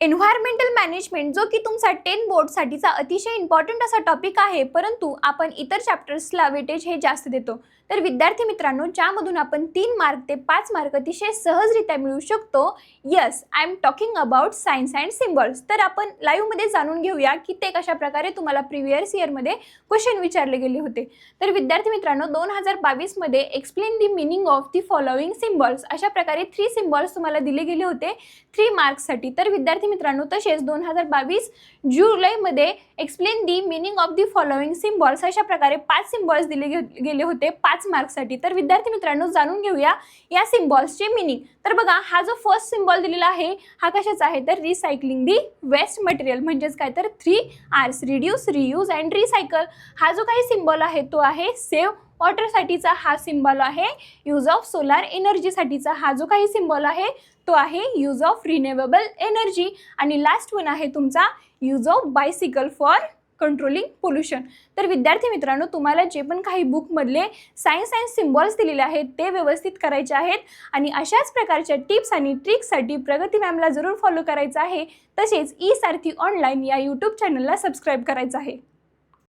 Environmental management जो की तुमचा 10 बोर्डसाठीचा अतिशय इम्पॉर्टंट असा टॉपिक आहे, परंतु आपण इतर चॅप्टर्सला वेटेज हे जास्त देतो। तर विद्यार्थी मित्रांनो, ज्यामधून आपण 3 मार्क ते 5 मार्क अतिशय सहजरित्या मिळवू शकतो। Yes, I am talking about science and symbols. तर आपण लाईव्हमध्ये जाणून घेऊया की ते कशा प्रकारे तुम्हाला प्रिव्हियस इयरमध्ये क्वेश्चन विचारले गेले होते। तर विद्यार्थी मित्रांनो, 2022 मध्ये explain the meaning of the following symbols अशा प्रकारे 3 सिम्बॉल्स तुम्हाला दिले गेले होते 3 मार्क्ससाठी। तर विद्यार्थी मित्रांनो, तसेच 2022 जुलैमध्ये explain the meaning of the following symbols अशा प्रकारे 5 सिम्बॉल्स दिले गेले होते 5 मार्क्ससाठी। तर विद्यार्थी मित्रांनो, जाणून घेऊया या सिम्बॉल्सचे मीनिंग। तर बघा, हा जो फर्स्ट सिम्बॉल दिलेला आहे हा कशाचा आहे तर रिसायकलिंग दी वेस्ट मटेरियल, म्हणजेच काय तर 3 R's, reduce, reuse and recycle. हा जो काही सिम्बॉल आहे तो आहे सेव्ह वॉटरसाठीचा हा सिम्बॉल आहे, यूज ऑफ सोलार एनर्जीसाठीचा हा जो काही सिम्बॉल आहे तो आहे यूज ऑफ रिन्युएबल एनर्जी, आणि लास्ट वन आहे तुमचा use of bicycle for controlling pollution. तर विद्यार्थी मित्रांनो, तुम्हाला जे पण काही बुकमधले सायन्स अँड सिम्बॉल्स दिलेले आहेत ते व्यवस्थित करायचे आहेत, आणि अशाच प्रकारच्या टिप्स आणि ट्रिक्ससाठी प्रगती मॅमला जरूर फॉलो करायचं आहे। तसेच ई सारथी ऑनलाईन या यूट्यूब चॅनलला सबस्क्राईब करायचं आहे।